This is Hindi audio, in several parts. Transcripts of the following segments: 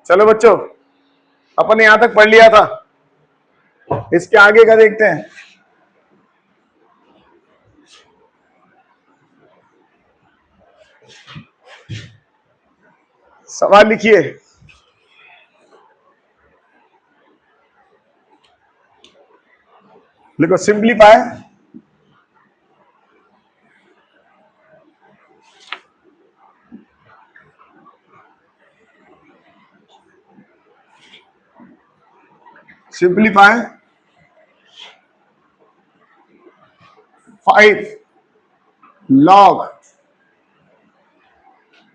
चलो बच्चों, अपन ने यहां तक पढ़ लिया था, इसके आगे का देखते हैं। सवाल लिखिए। लिखो simplify simplify 5 log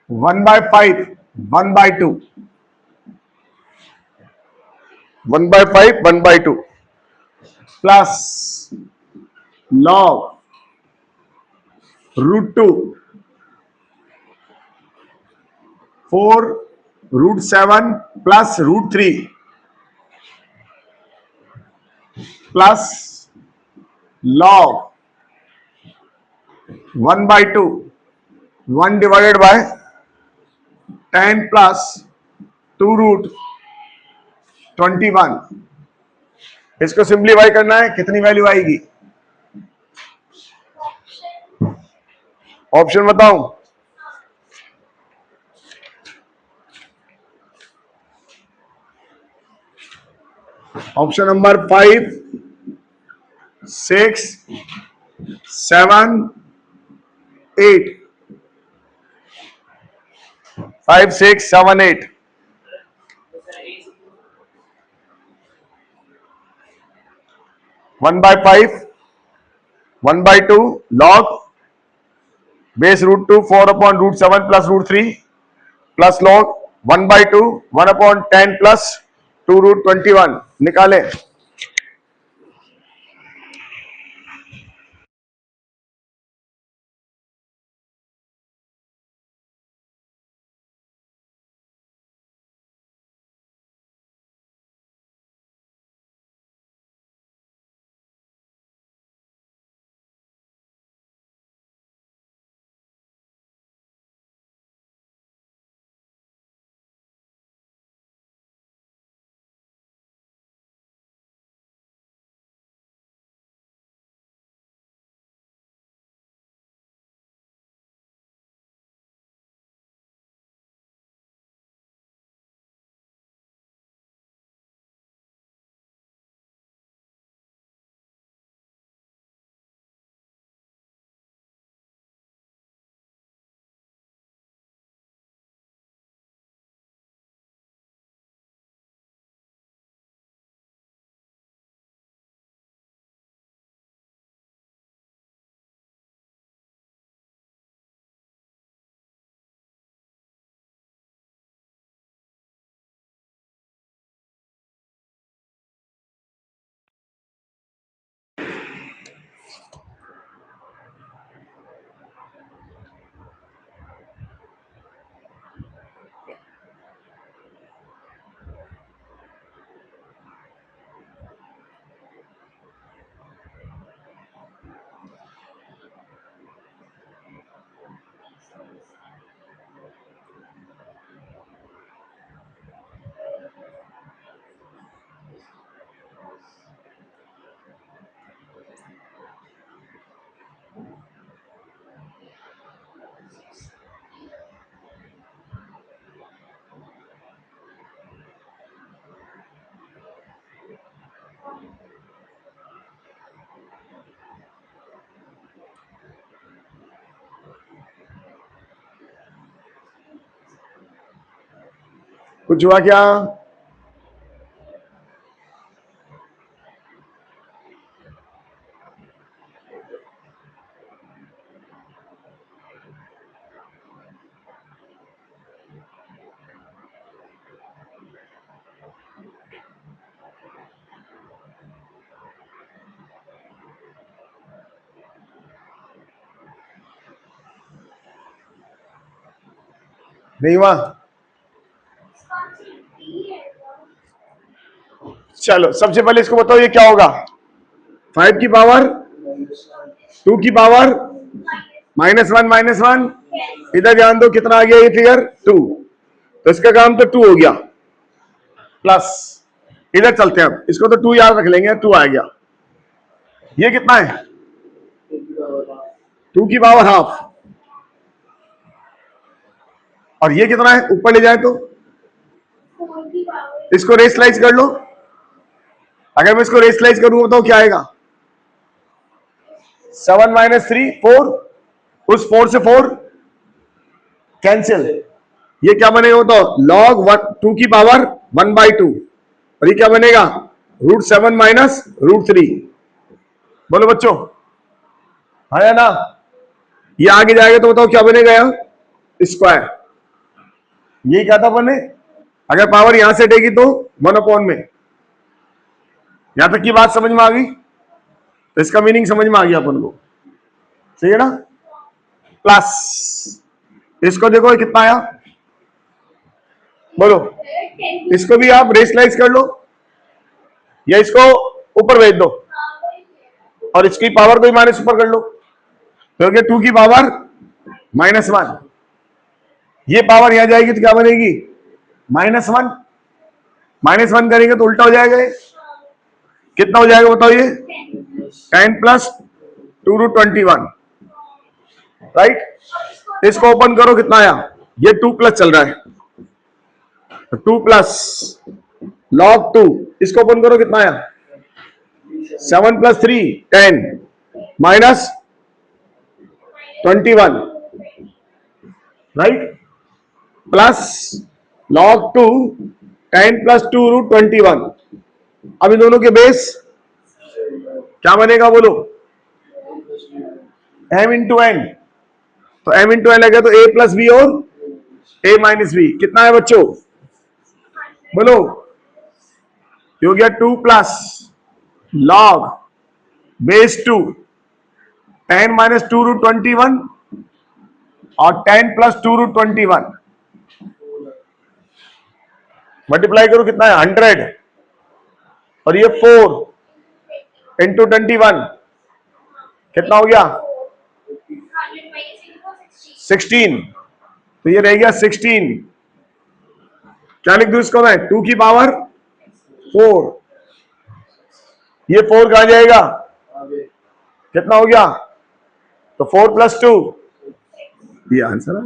1/5 1/2 1/5 1/2 plus log √2 4 √7 plus √3 plus log 1/2 1 divided by 10 plus 2√21। इसको सिंप्लीफाई करना है, कितनी वैल्यू आएगी? ऑप्शन बताऊं? Option number 5 6 7 8 5 6 7 8 1/5 1/2 log base √2 4/√7 plus √3 plus log 1/2 1/10 plus 2√21 निकालें। कुछ हुआ क्या? नहीं हुआ? चलो सबसे पहले इसको बताओ ये क्या होगा? 5 की पावर 2 की पावर -1 इधर ध्यान दो, कितना आ गया ये फिगर? 2। तो इसका काम तो 2 हो गया। प्लस, इधर चलते हैं अब, इसको तो 2 याद रख लेंगे, 2 आ गया। ये कितना है? 2 की पावर हाफ। और ये कितना है ऊपर ले जाए तो? इसको रेशलाइज कर लो। अगर मैं इसको रेशलाइज करूंगा तो क्या आएगा? 7 माइनस 3 4, उस 4 से 4 कैंसिल, ये क्या बनेगा तो log 2 की पावर 1/2, और ये क्या बनेगा? √7 माइनस √3। बोलो बच्चों, हाँ या ना? ये आगे जाएगा तो बताओ क्या बनेगा? यहाँ स्क्वायर, ये क्या था बने? अगर पावर यहां से हटेगी तो 1/में। यहां तक की बात समझ में आ गई? तो इसका मीनिंग समझ में आ गया अपन को, सही है ना? प्लस, इसको देखो कितना आया, बोलो। इसको भी आप रेशलाइज कर लो, या इसको ऊपर भेज दो, और इसकी पावर को ही माइनस ऊपर कर लो, क्योंकि 2 की पावर -1, ये पावर यहां जाएगी तो क्या बनेगी? -1। -1 करेंगे तो उल्टा हो जाएगा। कितना हो जाएगा बताओ? ये 10 प्लस 2√21, राइट। इसको ओपन करो, कितना आया? ये 2 प्लस चल रहा है, 2 प्लस log 2, इसको ओपन करो, कितना आया? 7 plus 3 10 minus 21, right, plus log 2 10 plus 2√21। अब इन दोनों के बेस क्या बनेगा बोलो? m into n। तो m इंटू n लगे तो a प्लस बी और a माइनस बी। कितना है बच्चों बोलो? हो गया 2 प्लस log बेस 2 10 माइनस 2√21 और 10 प्लस 2√21, मल्टीप्लाई करो, कितना है? 100, और ये 4 इंटू 21 कितना हो गया? 16। तो ये रह गया 16। क्या लिख दूं इसको मैं? 2 की पावर 4। ये 4 कहां जाएगा? कितना हो गया? तो 4 प्लस 2, ये आंसर है।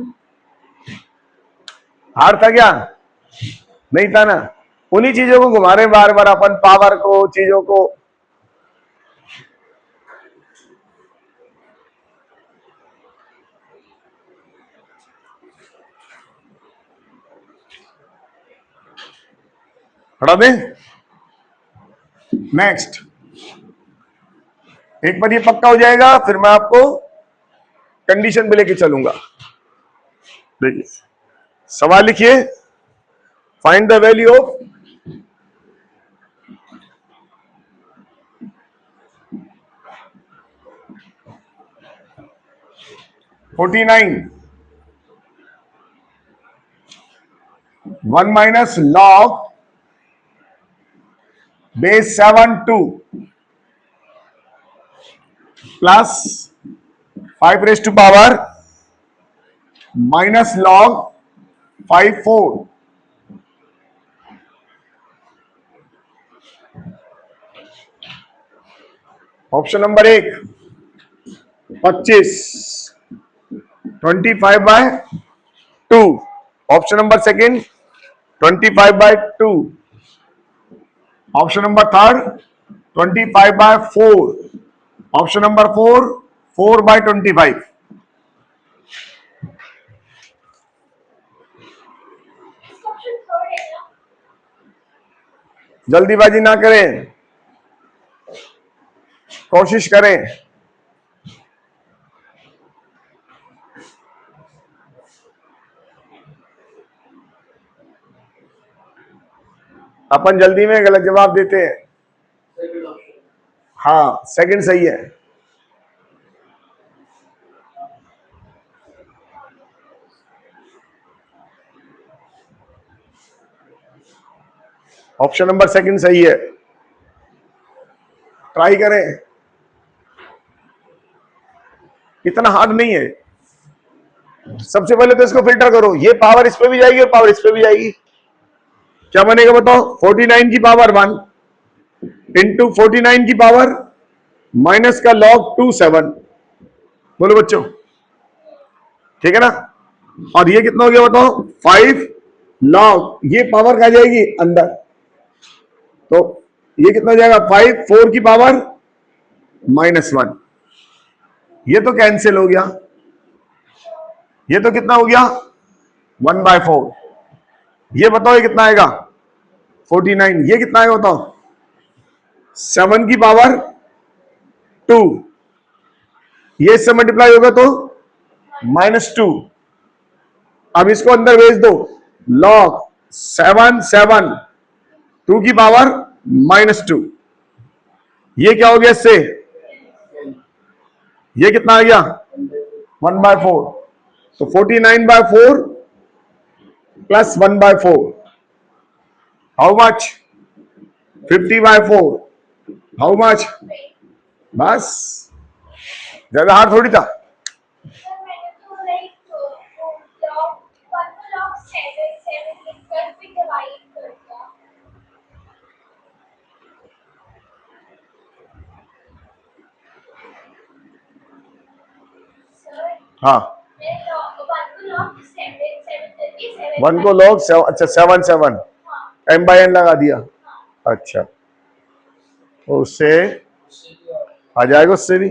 हार था क्या? नहीं था ना? उन्हीं चीजों को घुमा रहे बार बार अपन, पावर को, चीजों को। हटा दे। नेक्स्ट, एक बार ये पक्का हो जाएगा फिर मैं आपको कंडीशन पे लेके चलूंगा। देखिए सवाल लिखिए, find the value of (49) 1 minus log base 7 2 plus 5 raise to power minus log 5 4। Option number 1 25 25/2। Option number second 25/2। Option number third 25/4। Option number 4 4/25। जल्दीबाजी ना करें, कोशिश करें। अपन जल्दी में गलत जवाब देते हैं। हाँ सेकंड सही है। ऑप्शन नंबर सेकंड सही है, ट्राई करें। इतना हार्ड नहीं है। सबसे पहले तो इसको फिल्टर करो, ये पावर इस पे भी जाएगी और पावर इस पे भी जाएगी। क्या बनेगा बताओ? 49 की पावर 1 इंटू 49 की पावर माइनस का लॉग 2 7। बोलो बच्चों, ठीक है ना? और ये कितना हो गया बताओ? 5 लॉग, ये पावर कहा जाएगी अंदर, तो ये कितना हो जाएगा? 5 4 की पावर -1। ये तो कैंसिल हो गया, ये तो कितना हो गया? 1/4। ये बताओ ये कितना आएगा? 49। ये कितना आएगा बताओ? 7 की पावर 2। ये इससे मल्टीप्लाई होगा तो -2। अब इसको अंदर भेज दो, लॉग 7 7 2 की पावर -2। ये क्या हो गया इससे? ये कितना आ गया? 1/4। तो 49/4 plus 1/4 how much? 50/4 how much? बस, ज्यादा हार्ड थोड़ी था। हाँ, 1 को लॉग 7, अच्छा 7 7 m/n लगा दिया। अच्छा, तो उससे आ जाएगा, उससे भी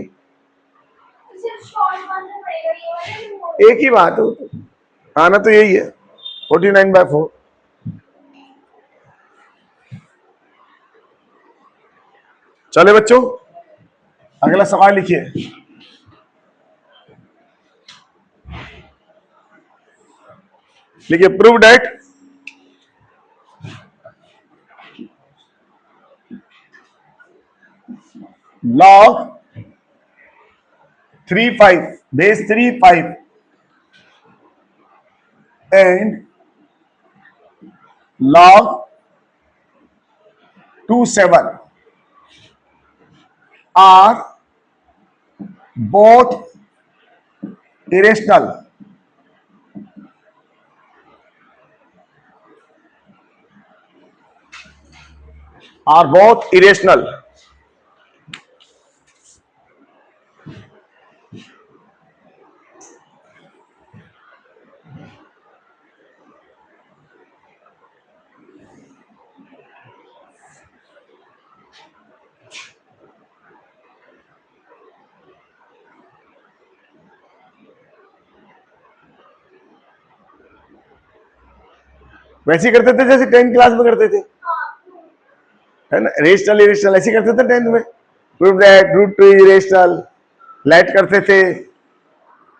एक ही बात है, आना तो यही है 49/4। चले बच्चों, अगला सवाल लिखिए। लिखिए, prove that log 3 5 base 3 5 and log 2 7 are both irrational. Are both irrational. वैसे ही करते थे जैसे 10th क्लास में करते थे, है ना? रेशनल इरेशनल ऐसे करते थे 10th में। Prove that root two irrational, light करते थे,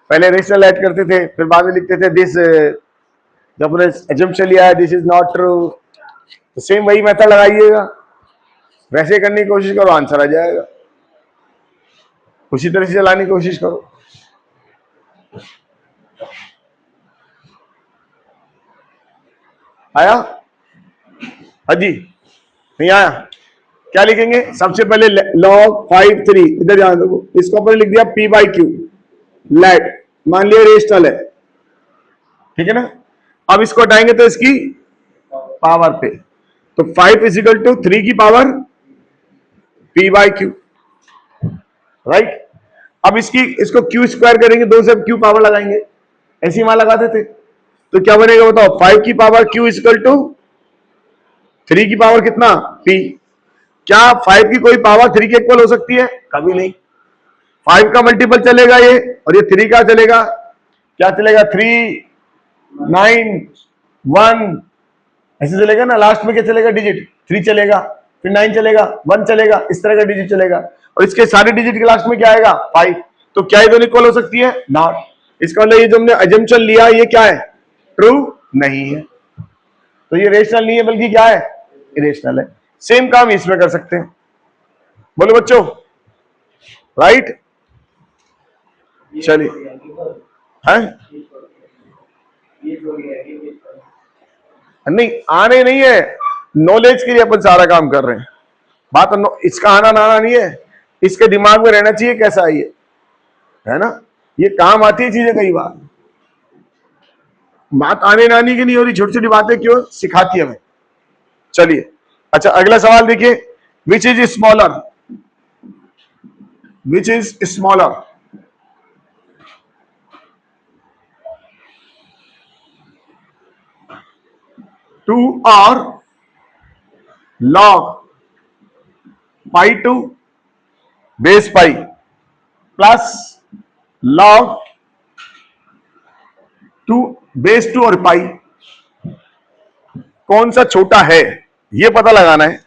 पहले रेशनल लाइट करते थे, फिर बाद में लिखते थे दिस, जब हमने एजम्पशन लिया है दिस इज नॉट ट्रू, तो सेम वही मेथड लगाइएगा, वैसे करने की कोशिश करो, आंसर आ जाएगा। उसी तरह से चलाने की कोशिश करो। आया? हाँ जी, नहीं आया? क्या लिखेंगे? सबसे पहले log 5 3, इधर ध्यान दो, इसको अपन लिख दिया p/q, लेट, मान लिया रेशनल है, ठीक है ना? अब इसको हटाएंगे तो इसकी पावर पे, तो 5 = 3 की पावर p/q, राइट? अब इसको q स्क्वायर करेंगे, 2 से q पावर लगाएंगे, ऐसे ही वहां लगाते थे, तो क्या बनेगा बताओ? 5 की पावर q = 3 की पावर कितना? p। क्या 5 की कोई पावर 3 के इक्वल हो सकती है? कभी नहीं। 5 का मल्टीपल चलेगा ये, और ये 3 का चलेगा, क्या चलेगा? 3 9 1 ऐसे चलेगा ना, लास्ट में क्या चलेगा? डिजिट 3 चलेगा, फिर 9 चलेगा, 1 चलेगा, इस तरह का डिजिट चलेगा, और इसके सारे डिजिट के लास्ट में क्या आएगा? 5। तो क्या ये दोनों इक्वल हो सकती है? नॉट। इसका मतलब ये जो हमने अजम्पशन लिया ये क्या है? ट्रू नहीं है, तो ये रेशनल नहीं है, बल्कि क्या है? इरेशनल है। सेम काम इसमें कर सकते हैं। बोलो बच्चों, राइट? चलिए, है नहीं, आने नहीं है, नॉलेज के लिए अपन सारा काम कर रहे हैं। बात इसका आना नाना नहीं है, इसके दिमाग में रहना चाहिए कैसा है ये, है ना? ये काम आती है चीजें कई बार, बात आने नानी की नहीं हो रही, छोटी छोटी बातें क्यों सिखाती है हमें, चलिए, अच्छा अगला सवाल देखिए, which is smaller, which is smaller, 2 और log पाई 2 बेस पाई प्लस log 2 बेस 2 और पाई, कौन सा छोटा है ये पता लगाना है।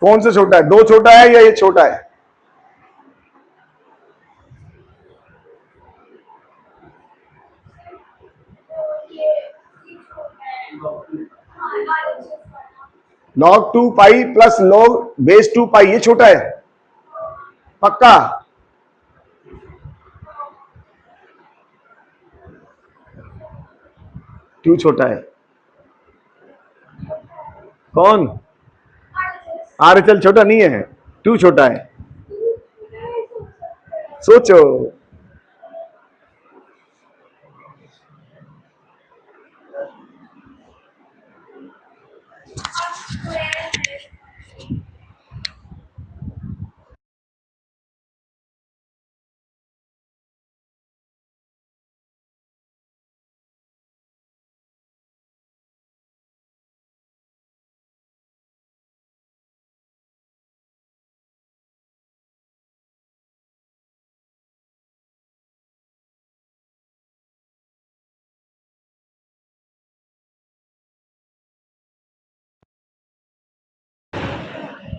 कौन सा छोटा है, 2 छोटा है या ये छोटा है? log 2 pi plus log base 2 पाई, ये छोटा है पक्का? टू छोटा है, कौन? RHL छोटा नहीं है, 2 छोटा है, सोचो।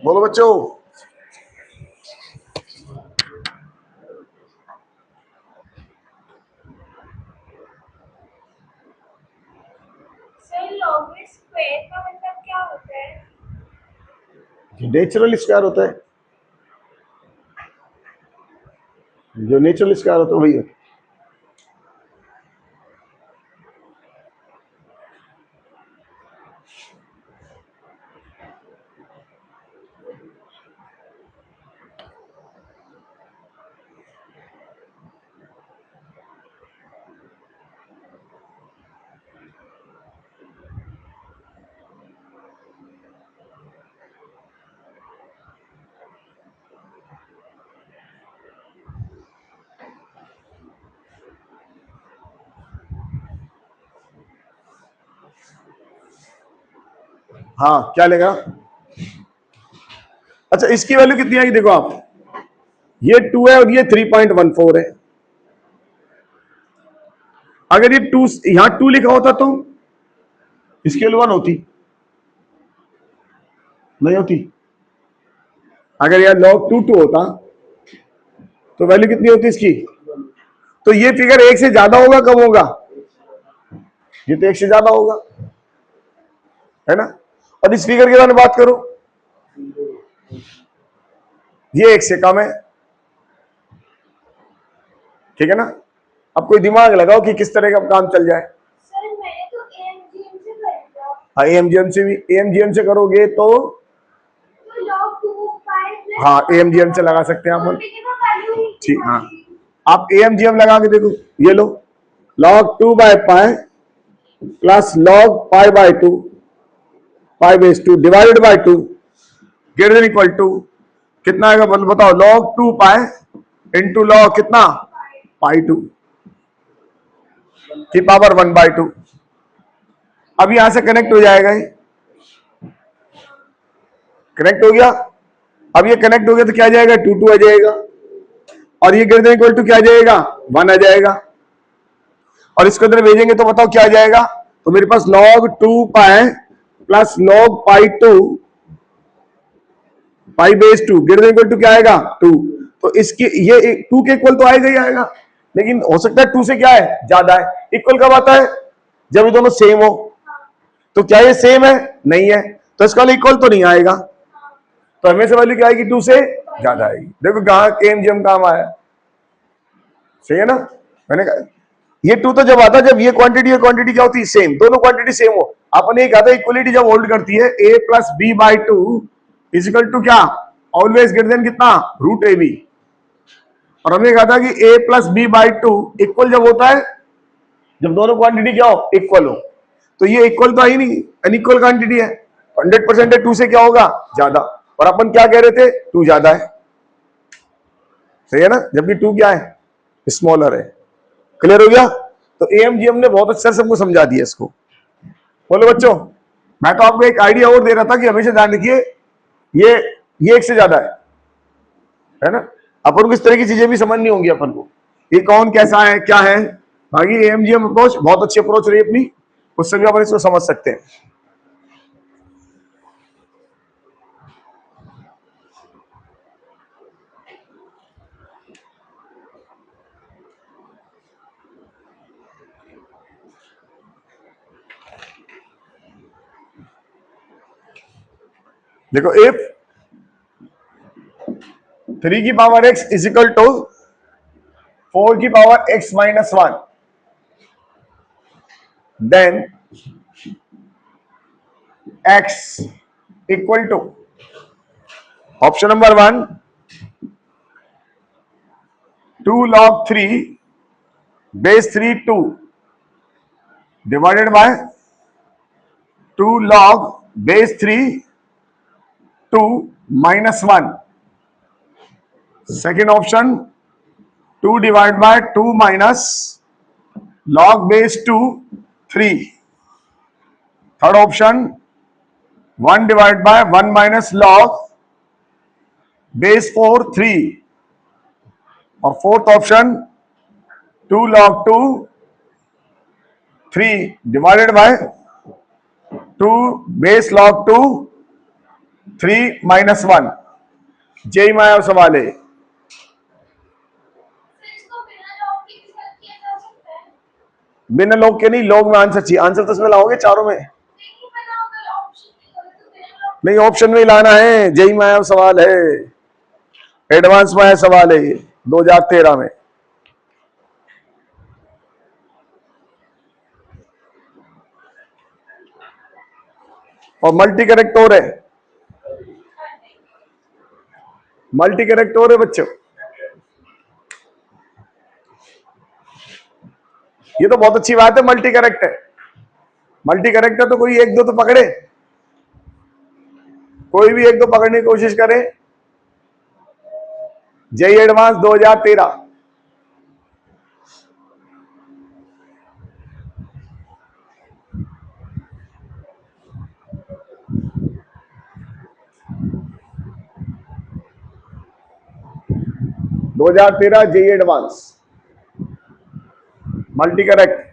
बोलो बच्चों, स्क्वायर का मतलब क्या होता है? नेचुरल स्क्वायर होता है, जो नेचुरल स्क्वायर होता है वही है। हाँ क्या लेगा? अच्छा इसकी वैल्यू कितनी आएगी देखो आप, ये 2 है और ये 3.14 है। अगर ये 2 यहां 2 लिखा होता तो इसकी वैल्यू 1 होती, नहीं होती। अगर यह log 2 होता तो वैल्यू कितनी होती इसकी? तो ये फिगर 1 से ज्यादा होगा कम होगा? ये तो 1 से ज्यादा होगा, है ना। और इस फिगर के बारे में बात करो, ये 1 से कम है, ठीक है ना। अब कोई दिमाग लगाओ कि किस तरह का काम चल जाए। सर मैंने तो AMGM से खरीदा। हाँ AMGM से भी, AMGM से करोगे तो log 2 पाई प्लस हाँ AMGM से लगा सकते हैं आप, ठीक। हाँ आप AMGM लगा के देखो, ये लो log 2 by pi plus log pi by 2 pi base 2 divided by 2 greater than equal to कितना आएगा बताओ? log 2 पाई इंटू log कितना पाई 2 की पावर 1/2। अब यहां से कनेक्ट हो जाएगा, ये कनेक्ट हो गया। अब ये कनेक्ट हो गया तो क्या आ जाएगा? 2 आ जाएगा, और ये ग्रेटर देन इक्वल टू क्या आ जाएगा? 1 आ जाएगा। और इसको अंदर भेजेंगे तो बताओ क्या आ जाएगा? तो मेरे पास log 2 pi plus log pi 2 pi base 2 greater than equal to क्या आएगा? 2। तो इसकी ये 2 के इक्वल तो आएगा ही आएगा, लेकिन हो सकता है 2 से क्या है? ज्यादा है। इक्वल कब आता है? जब ये दोनों सेम हो। तो क्या ये सेम है? नहीं है, तो इसका इक्वल तो नहीं आएगा। तो हमें से वैल्यू क्या आएगी? 2 से ज्यादा आएगी। देखो कहा KMGM काम आया, सही है ना। मैंने कहा ये टू तो जब आता जब ये क्वांटिटी क्या होती है सेम, दोनों क्वांटिटी सेम हो। आपने ये कहा था इक्वलिटी जब होल्ड करती है a plus B by two is equal to क्या, ऑलवेज ग्रेटर देन कितना, रूट ए बी। और हमने कहा था कि a plus B by two equal जब होता है जब दोनों क्वांटिटी क्या हो, इक्वल हो। तो ये इक्वल तो आई नहीं, अनइक्वल क्वांटिटी है, 100% है, टू से क्या होगा, ज्यादा। और अपन क्या कह रहे थे, टू ज्यादा है, सही है ना, जबकि टू क्या है, स्मॉलर है। क्लियर हो गया। तो AMGM ने बहुत अच्छा सबको समझा दिया इसको। बोलो बच्चों, मैं तो आपको एक आइडिया और दे रहा था कि हमेशा ध्यान रखिए ये एक से ज्यादा है ना। अपन को इस तरह की चीजें भी समझनी होंगी अपन को, ये कौन कैसा है क्या है। बाकी AMGM अप्रोच बहुत अच्छी अप्रोच रही अपनी, उससे भी अपन इसको समझ सकते हैं। देखो इफ 3 की पावर x इजिकल टू 4 की power x minus 1, then x equal to, option number 1 2 log 3 base 3 2 divided by 2 log base 3 2 minus 1। Second option 2 divided by 2 minus log base 2 3। Third option 1 divided by 1 minus log base 4 3। और fourth option 2 log 2 3 divided by 2 base log 2 3 minus 1। JEE माया सवाल है। फिर इसको बिना लॉग के भी सॉल्व किया जा सकता है। बिना लॉग के नहीं, लॉग में आंसर चाहिए, आंसर तो इसमें लाओगे चारों में। नहीं बना अगर ऑप्शन नहीं करो तो बिना लॉग। नहीं ऑप्शन में ही लाना है, जेई माया सवाल है, एडवांस माया सवाल है ये 2013 में। और मल्टी करेक्ट हो रहे, मल्टी करेक्ट हो रहे बच्चों, ये तो बहुत अच्छी बात है। मल्टी करेक्ट है, मल्टी करेक्ट है तो कोई एक दो तो पकड़े, कोई भी एक दो पकड़ने की कोशिश करे। JEE advance 2013। दो 2013 जेई एडवांस मल्टी करेक्ट।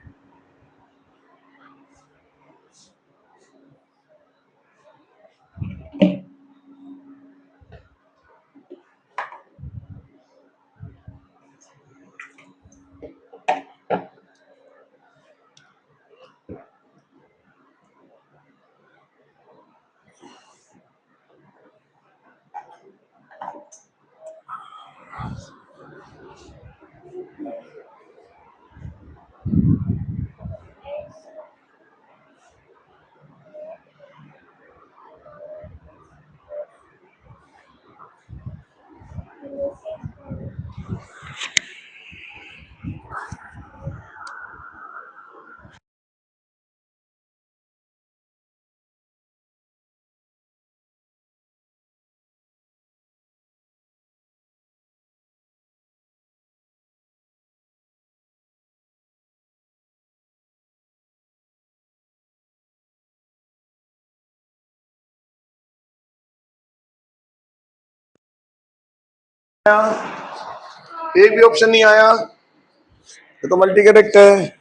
एक भी ऑप्शन नहीं आया, ये तो मल्टी करेक्ट है।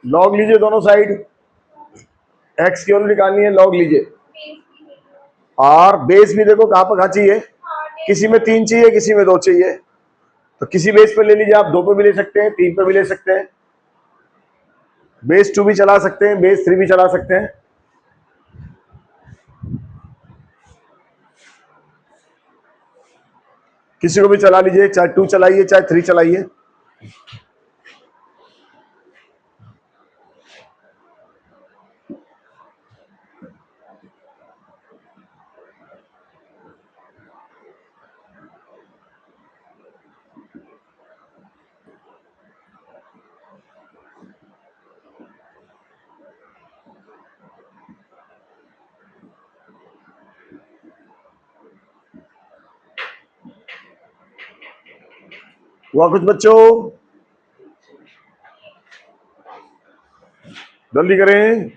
लॉग लीजिए दोनों साइड, एक्स की वैल्यू निकालनी है, लॉग लीजिए। और बेस भी देखो कहां पर कहा चाहिए, किसी में 3 चाहिए किसी में 2 चाहिए, तो किसी बेस पे ले लीजिए आप, 2 पे भी ले सकते हैं, 3 पे भी ले सकते हैं, बेस 2 भी चला सकते हैं, बेस 3 भी चला सकते हैं। किसी को भी चला लीजिए, चाहे 2 चलाइए चाहे 3 चलाइए। हुआ कुछ बच्चों? जल्दी करें।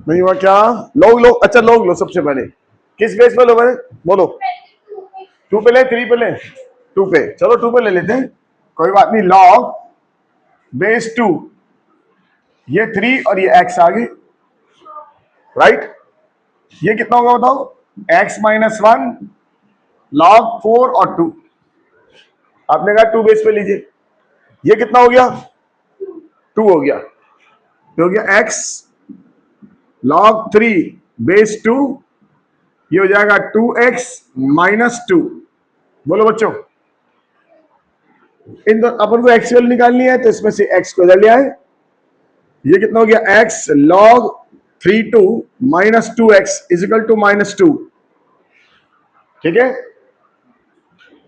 नहीं हुआ क्या? लोग लो, अच्छा लोग लो सबसे पहले। किस बेस पे लो मैंने बोलो? 2 पे ले, 3 पे ले? 2 पे, चलो 2 पे ले लेते हैं, कोई बात नहीं। लॉग बेस 2, ये 3 और ये x आ गए, राइट। ये कितना होगा बताओ? x माइनस 1 लॉग 4 और 2। आपने कहा 2 बेस पे लीजिए, ये कितना हो गया? 2 हो गया, ये हो गया x लॉग 3 बेस 2, ये हो जाएगा 2x माइनस 2। बोलो बच्चों, इन दो अपन को x वैल्यू निकालनी है, तो इसमें से x को इधर ले आए, ये कितना हो गया? x log 3 2 minus 2x is equal to minus 2। ठीक है,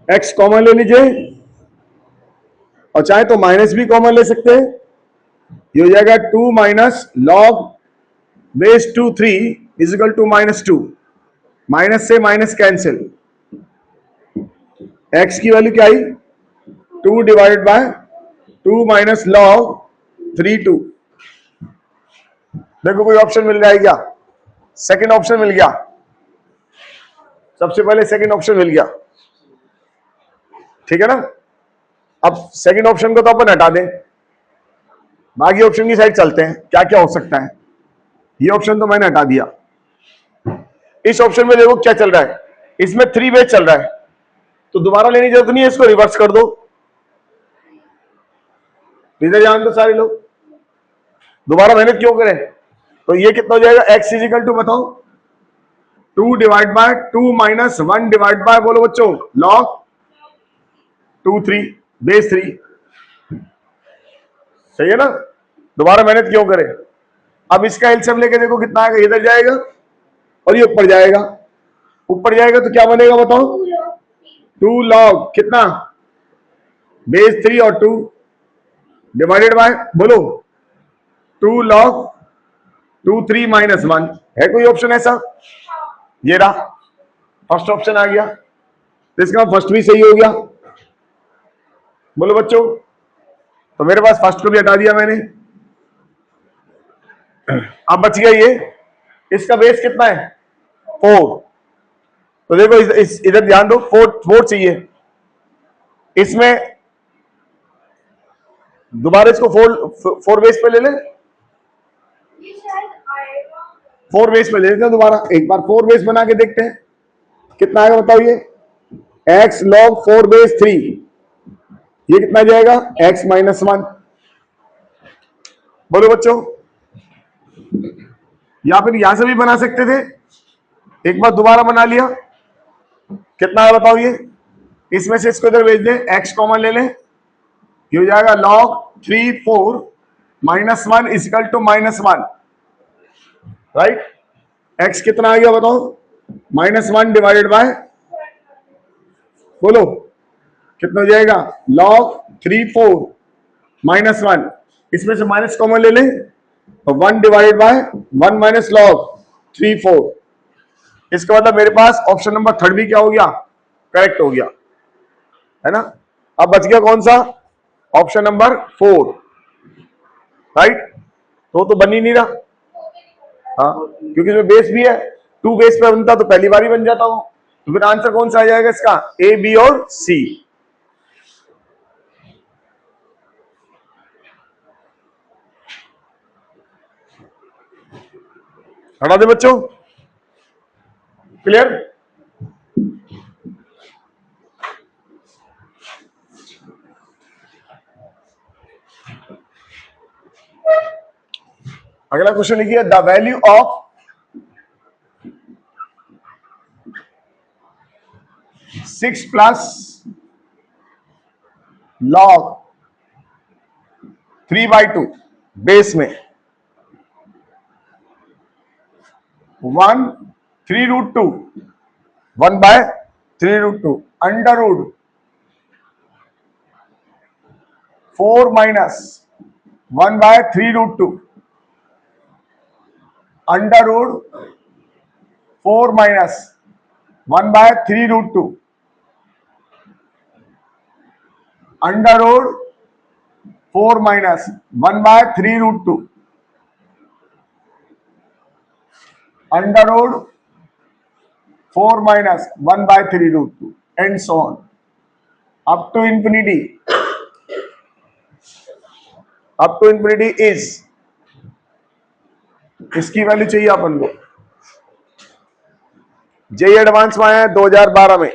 x कॉमन ले लीजिए, और चाहे तो माइनस भी कॉमन ले सकते हैं, ये हो जाएगा 2 minus log base 2 3 is equal to minus 2। Minus से माइनस कैंसिल, x की वैल्यू क्या आई? 2 डिवाइडेड बाय 2 माइनस लॉग 3 2। देखो कोई ऑप्शन मिल रहा है क्या? सेकंड ऑप्शन मिल गया, सबसे पहले सेकंड ऑप्शन मिल गया, ठीक है ना। अब सेकंड ऑप्शन को तो अपन हटा दें, बाकी ऑप्शन की साइड चलते हैं, क्या क्या हो सकता है। ये ऑप्शन तो मैंने हटा दिया। इस ऑप्शन में देखो क्या चल रहा है, इसमें 3 बेस चल रहा है, तो दोबारा लेने की जरूरत नहीं है, इसको रिवर्स कर दो। इधर जान दो सारे लोग, दोबारा मेहनत क्यों करें। तो ये कितना हो जाएगा? x इजिकल टू बताओ 2 divide by 2 minus 1 divide by, बोलो बच्चों, लॉग 2 3 बेस 3। सही है ना, दोबारा मेहनत क्यों करें। अब इसका एलसीएम लेके देखो कितना आएगा, इधर जाएगा और ये ऊपर जाएगा। ऊपर जाएगा तो क्या बनेगा बताओ? 2 लॉग कितना? बेस 3 और 2 डिवाइडेड बाय, बोलो 2 लॉग 2 3 माइनस 1। है कोई ऑप्शन ऐसा? ये रहा, फर्स्ट ऑप्शन आ गया, तो इसका फर्स्ट भी सही हो गया। बोलो बच्चों, तो मेरे पास फर्स्ट को भी हटा दिया मैंने। अब बच गया ये, इसका बेस कितना है? 4। तो देखो इधर ध्यान दो, 4 चाहिए, इसमें दोबारा इसको 4 बेस पे ले ले, ये शायद आएगा 4 बेस पे ले लेते हैं दोबारा, एक बार 4 बेस बना के देखते हैं कितना आएगा। बताओ ये x log 4 बेस 3, ये कितना जाएगा? x minus 1। बोलो बच्चों, या फिर यहां से भी बना सकते थे, एक बार दोबारा बना लिया, कितना है बताओ ये? इसमें से इसको इधर भेज दें, x कॉमन ले लें, ये हो जाएगा log 3 4 minus 1 is equal to minus 1, right. x कितना आ गया बताओ? माइनस 1 डिवाइडेड बाय, बोलो कितना हो जाएगा? log 3 4 माइनस 1, इसमें से माइनस कॉमन ले लें, 1 डिवाइडेड बाय 1 माइनस log 3 4। इसका मतलब मेरे पास ऑप्शन नंबर 3 भी क्या हो गया? करेक्ट हो गया, है ना। अब बच गया कौन सा? Option number 4, right. तो बन ही नहीं रहा, हाँ, क्योंकि इसमें बेस भी है, 2 बेस पे बनता तो पहली बार ही बन जाता हूं। तो फिर आंसर कौन सा आ जाएगा इसका? ए बी और सी। हटा दे बच्चों, क्लियर। अगला क्वेश्चन लिखिए, the value of 6 plus log 3/2 base में 1 3√2 1/3√2 under root 4 minus 1/3√2 under root 4 minus 1/3√2 under root 4 minus 1/3√2 under root 4 minus 1/3√2 and so on up to infinity is, इसकी वैल्यू चाहिए अपन को। जेई एडवांस में आया है 2012 में।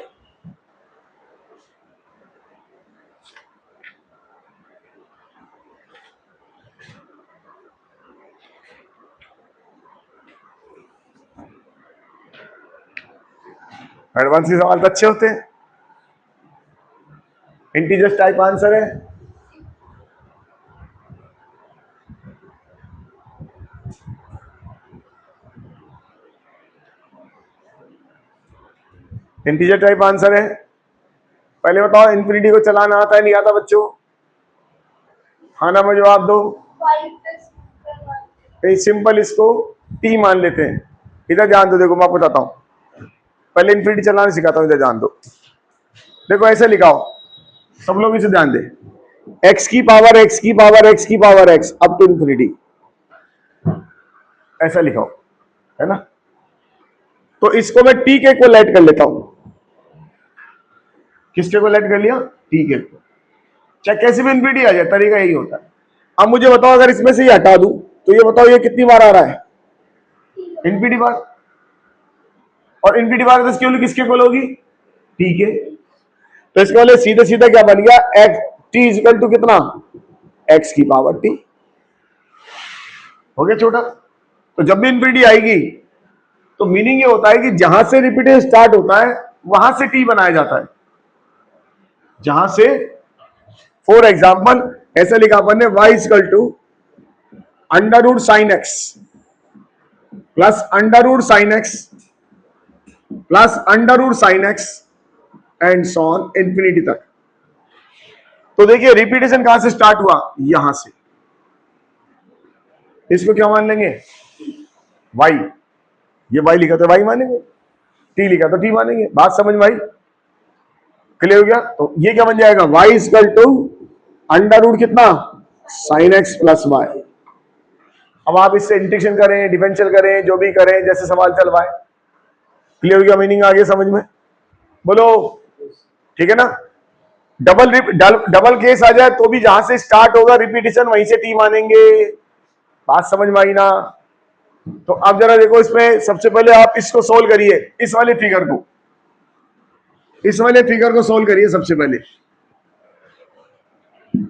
एडवांस के सवाल तो अच्छे होते हैं। इंटीजर्स टाइप आंसर है, इंटीजर टाइप आंसर है। पहले बताओ इंफिनिटी को चलाना आता है नहीं आता बच्चों? हाँ ना में जवाब दो। 5 सिंपल इसको टी मान लेते हैं। इधर ध्यान दो, देखो मैं आपको बताता हूं, पहले इंफिनिटी चलाना सिखाता हूं, इधर ध्यान दो। देखो ऐसे लिखाओ, सब लोग इसे ध्यान दे, x की पावर x की पावर x की power x up to infinity, ऐसा लिखाओ, है ना। तो इसको मैं t के इक्वल कर लेता हूं। किसके को लेट कर लिया? t के को। चाहे कैसे भी इंफिनिटी आ जाए, तरीका यही होता है। अब मुझे बताओ, अगर इसमें से ही हटा दूं तो ये बताओ ये कितनी बार आ रहा है? इंफिनिटी बार। और इंफिनिटी बार तो केवल किसके इक्वल होगी? t के। तो इसके वाले सीधे सीधा क्या बन गया? x t इक्वल टू कितना? x की पावर t। हो गया छोटा। तो जब भी इंफिनिटी आएगी तो मीनिंग ये होता है कि जहां से रिपीटेशन स्टार्ट होता है वहां से t बनाया जाता है। जहां से, फॉर एग्जाम्पल ऐसे लिखा अपन ने, y equal to under root sine x plus under root sine x plus under root sine x and so on infinity तक। तो देखिए रिपीटेशन कहां से स्टार्ट हुआ? यहां से। इसको क्या मान लेंगे? y। ये y लिखा तो y मानेंगे, t लिखा तो t मानेंगे। बात समझ में आई? क्लियर हो गया? तो ये क्या बन जाएगा? y equal to under root कितना? Sine x plus y. अब आप इससे इंटीग्रेशन करें, डिफरेंशियल करें, जो भी करें, जैसे सवाल चलवाए। क्लियर हो गया? मीनिंग आ गया समझ में? बोलो ठीक है ना। डबल केस आ जाए तो भी जहां से स्टार्ट होगा रिपीटेशन वहीं से टी मानेंगे। बात समझ में आई ना? तो अब जरा देखो, इसमें सबसे पहले आप इसको सोल्व करिए, इस वाले फिगर को सोल्व करिए सबसे पहले,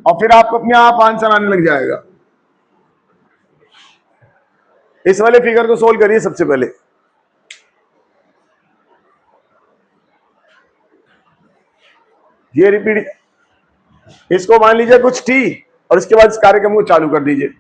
और फिर आपको अपने आप आंसर आने लग जाएगा। इस वाले फिगर को सोल्व करिए सबसे पहले। ये रिपीट, इसको मान लीजिए कुछ t, और इसके बाद इस कार्यक्रम को चालू कर दीजिए।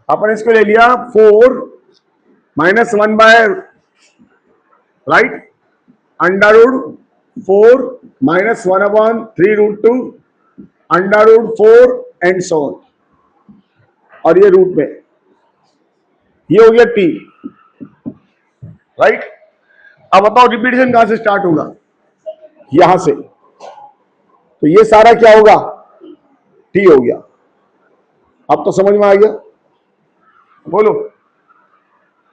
अपन इसको ले लिया 4 minus 1 right under root 4 minus 1/3√2 under root 4 and so on, और ये रूट में, ये हो गया t। राइट। अब बताओ रिपीटेशन कहां से स्टार्ट होगा? यहां से। तो ये सारा क्या होगा? टी हो गया। अब तो समझ में आ गया, बोलो।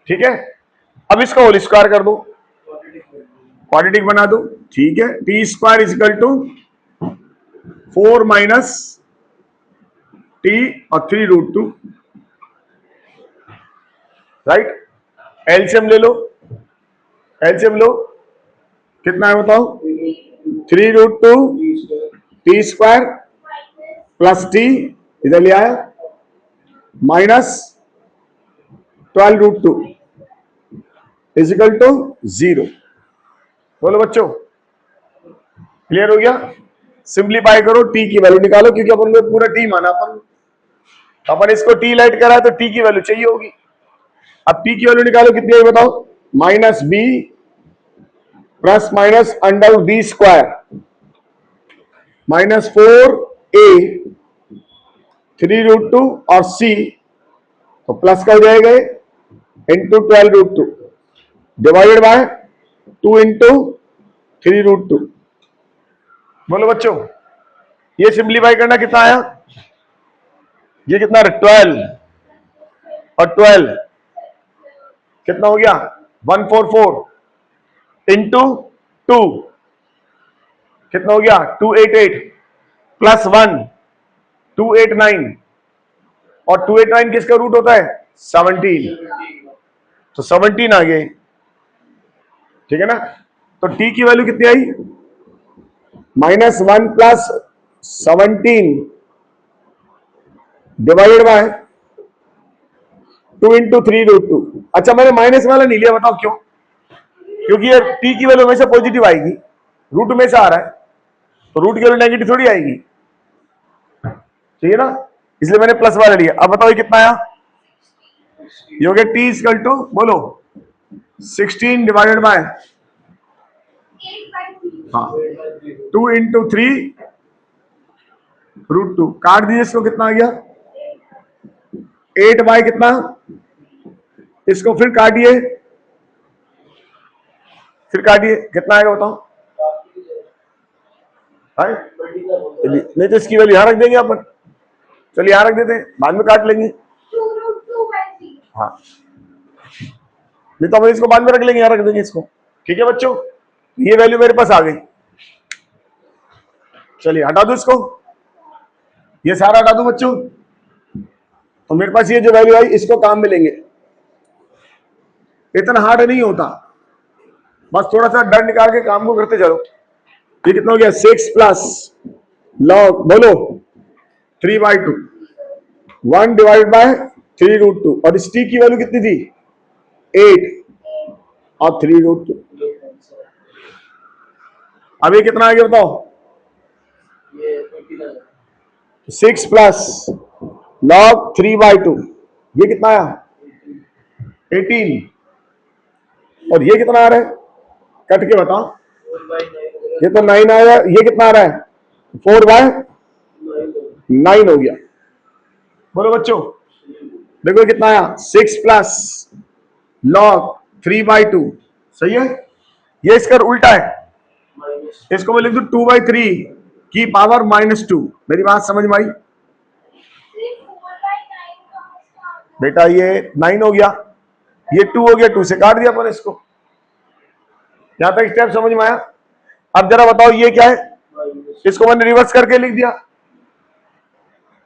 ठीक है, अब इसका होल स्क्वायर कर दो, क्वाड्रेटिक बना दो। ठीक है, T square is equal to 4 minus T और 3√2, राइट। एलसीएम ले लो, एलसीएम लो, कितना है बताओ? 3√2 टी स्क्वायर प्लस टी, इधर ले आया, माइनस 12√2 इजिकल टू 0। बोलो बच्चों, क्लियर हो गया? सिंप्लीफाई करो, टी की वैल्यू निकालो, क्योंकि अपन ने पूरा टी माना, अपन इसको टी लाइट करा है तो टी की वैल्यू चाहिए होगी। अब टी की वैल्यू निकालो, कितनी है बताओ? Minus B plus minus under B square minus 4a 3√2 और c, तो प्लस का हो जाएगा इंटू 12√2 डिवाइडेड बाय 2 इंटू 3√2। बोलो बच्चों, ये सिंप्लीफाई करना कितना आया? ये कितना? 12 और 12 कितना हो गया? 144 इंटू 2 कितना हो गया? 288 प्लस 1 289, और 289 किसका रूट होता है? 17, तो 17 आ गए। ठीक है ना? तो टी की वैल्यू कितनी आई? -1 प्लस 17 डिवाइडेड बाय 2 इंटू 3√2। अच्छा, मैंने माइनस वाला नहीं लिया, बताओ क्यों? क्योंकि ये टी की वैल्यू हमेशा पॉजिटिव आएगी, रूट में से आ रहा है, तो रूट की वैल्यू नेगेटिव थोड़ी आएगी, ठीक है ना? इसलिए मैंने प्लस वाला लिया। अब बताओ ये कितना आया? ये हो गया टी इक्वल टू, बोलो, 16 डिवाइडेड बाय, 8/3. हाँ, 2 इंटू 3√2। काट दीजिए इसको, कितना आ गया? 8 बाय कितना? इसको फिर काटिए, फिर काटिए, कितना आएगा बताओ? नहीं तो इसकी वैल्यू यहां रख देंगे अपन। चलिए यहां रख देते हैं, बाद में काट लेंगे। 2√2/3. हाँ, नहीं तो हम इसको बाद में रख लेंगे, यहां रख देंगे इसको। ठीक है बच्चों, ये वैल्यू मेरे पास आ गई। चलिए हटा दो इसको, ये सारा हटा दो बच्चों। तो मेरे पास ये जो वैल्यू आई, इसको काम में लेंगे। इतना हार्ड नहीं होता, बस थोड़ा सा डर निकाल के काम को करते चलो। ये कितना हो गया? 6 प्लस लॉग, बोलो, 3/2 1 डिवाइड बाय 3√2, और इस टी की वैल्यू कितनी थी? 8 और 3√2। अब ये कितना आ गया बताओ? 6 प्लस लॉग 3/2, ये कितना आया? 18। और ये कितना आ रहा है? कट के बताओ। ये तो 9 आया, ये कितना आ रहा है? 4/9 हो गया। बोलो बच्चों, देखो कितना आया? 6 प्लस लॉग 3/2, सही है। ये इसका उल्टा है, इसको मैं लिख दूं 2/3 की पावर -2। मेरी बात समझ में आई 4/9 कहाँ से आ गया? बेटा? ये 9 हो गया, ये 2 हो गया, 2 से काट दिया अपन इसको। यहां तक स्टेप समझ में आया? अब जरा बताओ ये क्या है? इसको मैंने रिवर्स करके लिख दिया,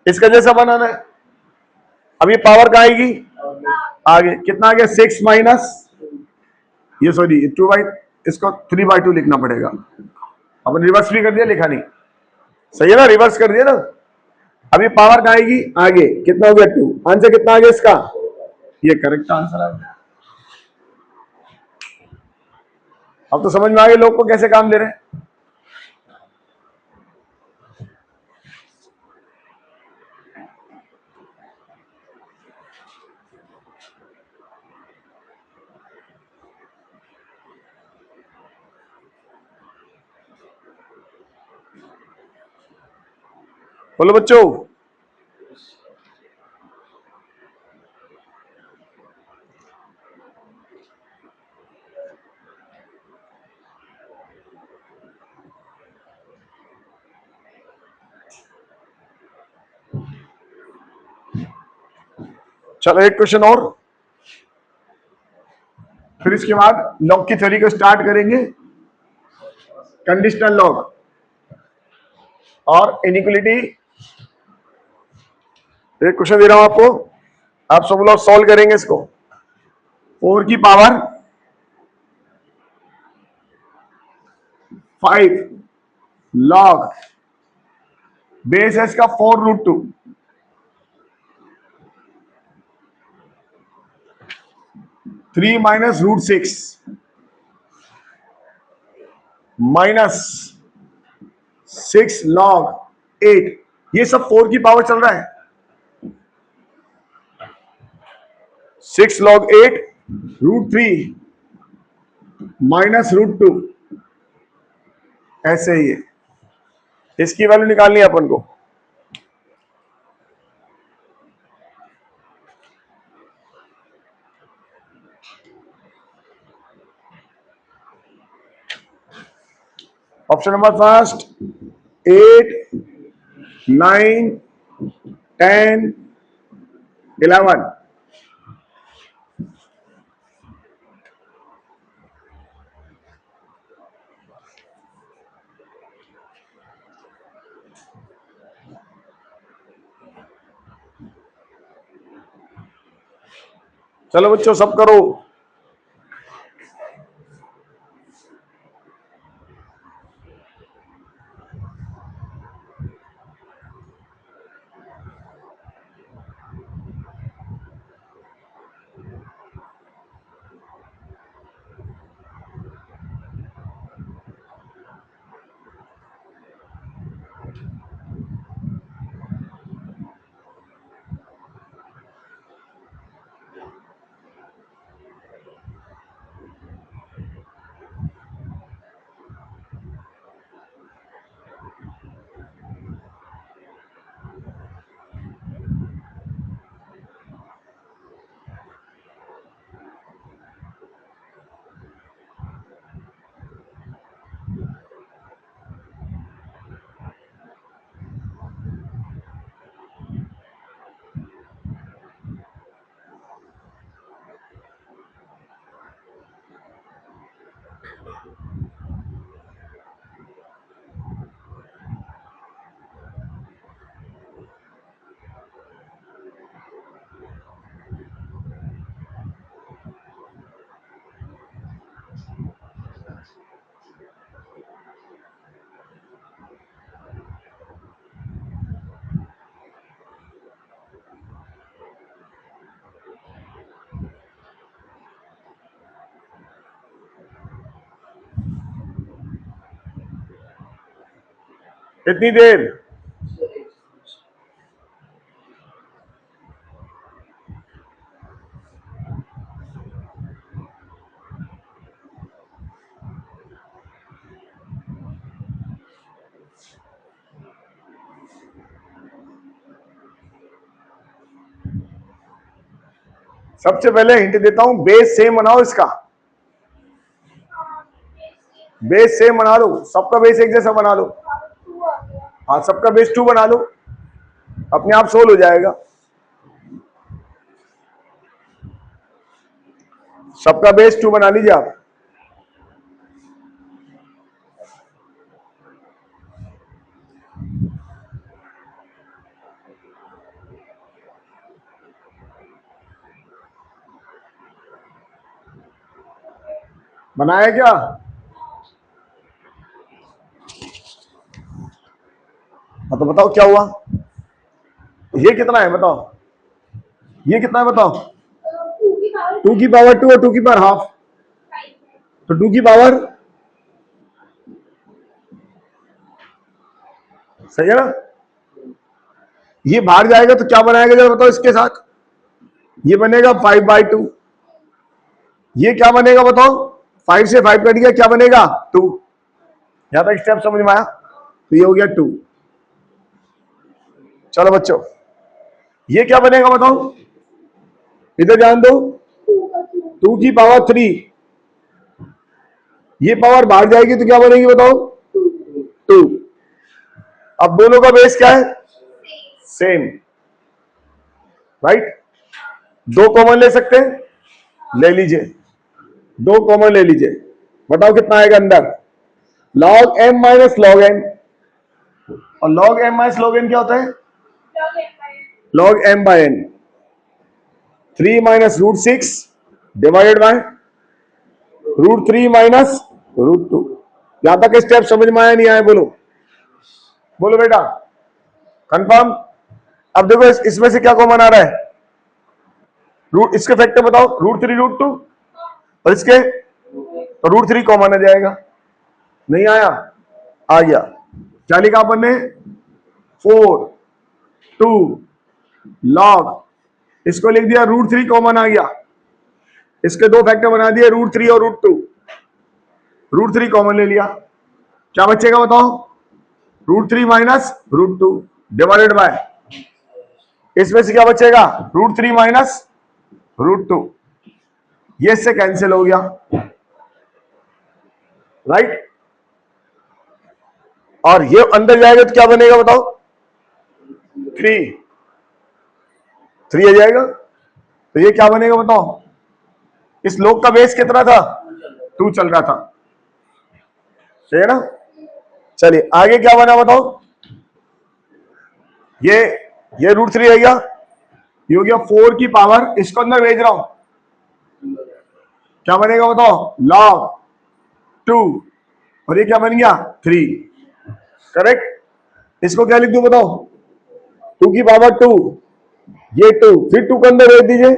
इसका जैसा बनाना है। अब ये पावर कहाँ आएगी? आगे कितना आ गया? 6 माइनस, ये सॉरी 2/, इसको 3/2 लिखना पड़ेगा। अपन रिवर्स भी कर दिया, लिखा नहीं, सही है ना? रिवर्स कर दिया ना। अब ये पावर कहाँ आएगी? आगे कितना हो गया? 2। आंसर कितना आ गया इसका? ये करेक्ट आंसर आ गया। अब तो समझ में आ गया लोग को कैसे काम ले रहे हैं। बोलो बच्चों, चलो एक क्वेश्चन और, फिर इसके बाद लॉग की थ्योरी को स्टार्ट करेंगे। कंडीशनल लॉग और इनइक्वालिटी। एक क्वेश्चन दे रहा हूं आपको, आप सब लोग सॉल्व करेंगे इसको। 4 की पावर 5 लॉग बेस है इसका 4√2, 3 माइनस √6 माइनस 6 लॉग 8। ये सब 4 की पावर चल रहा है। 6 log 8 √3 माइनस √2, ऐसे ही है। इसकी वैल्यू निकालनी है अपन को। Option number first 8, 9, 10, 11। चलो बच्चों सब करो। कितनी देर? सबसे पहले हिंट देता हूं, बेस सेम बनाओ इसका। बेस सेम बना लो, सबका बेस एक जैसा बना लो। हाँ सबका बेस 2 बना लो, अपने आप सोल्व हो जाएगा। सबका बेस 2 बना लीजिए आप। बनाया क्या? हाँ तो बताओ क्या हुआ? ये कितना है बताओ? ये कितना है बताओ? 2 की पावर 2 और 2 की पावर हाफ, तो 2 की पावर, सही है ना? ये बाहर जाएगा तो क्या बनाएगा जरा बताओ इसके साथ? ये बनेगा 5/2। ये क्या बनेगा बताओ? 5 से 5 कट गया, क्या बनेगा? 2। यहां तक स्टेप समझ में आया? तो ये हो गया 2। चलो बच्चों, ये क्या बनेगा बताओ? इधर ध्यान दो, 2 की पावर 3। ये पावर बाहर जाएगी तो क्या बनेगी बताओ? 2। अब दोनों का बेस क्या है? Same, right? दो कॉमन ले सकते हैं, ले लीजिए, दो कॉमन ले लीजिए, बताओ कितना आएगा अंदर, log m minus log n, और log m minus log n क्या होता है, log m by n, 3 minus root 6 divided by root 3 minus root 2। यहां तक स्टेप समझ में आया नहीं आया, बोलो बोलो बेटा, कंफर्म। अब देखो इसमें से क्या कॉमन आ रहा है, रूट, इसके फैक्टर बताओ, रूट 3 रूट 2, और इसके तो रूट 3 कॉमन आ जाएगा, नहीं आया, आ गया, क्या लिखा अपन ने, 4 2 log, इसको लिख दिया रूट 3 कॉमन आ गया, इसके दो फैक्टर बना दिए रूट 3 और रूट 2, रूट 3 कॉमन ले लिया, क्या बचेगा बताओ, root 3 minus root 2 divided by, इसमें से क्या बचेगा, रूट 3 माइनस रूट 2, ये इससे कैंसिल हो गया, राइट, और ये अंदर जाएगा तो क्या बनेगा बताओ, 3 आ जाएगा, तो ये क्या बनेगा बताओ, इस लोग का बेस कितना था, 2 चल रहा था, सही है ना। चलिए आगे क्या बना बताओ, ये रूट 3 है गया, ये हो गया 4 की पावर, इसको अंदर भेज रहा हूं, क्या बनेगा बताओ, log 2, और ये क्या बन गया 3, करेक्ट, इसको क्या लिख दूं बताओ, 2 की पावर 2, ये 2, फिर 2 को अंदर भेज दीजिए,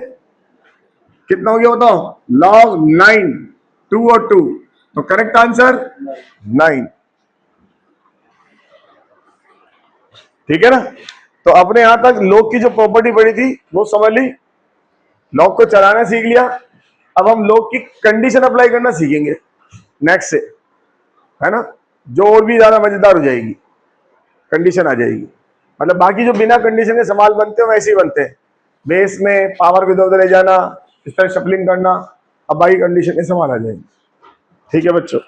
कितना हो गया बताओ, log 9, 2 और 2, तो करेक्ट आंसर 9, ठीक है ना। तो अपने यहां तक लॉग की जो प्रॉपर्टी पड़ी थी वो समझ ली, लॉग को चलाना सीख लिया, अब हम लॉग की कंडीशन अप्लाई करना सीखेंगे नेक्स्ट से, है ना, जो और भी ज्यादा मजेदार हो जाएगी, कंडीशन आ जाएगी, मतलब बाकी जो बिना कंडीशन के सवाल बनते हैं वैसे ही बनते हैं, बेस में पावर को इधर उधर ले जाना, इस तरह शफलिंग करना, अब बाकी कंडीशन के सवाल आ जाएंगे, ठीक है बच्चों।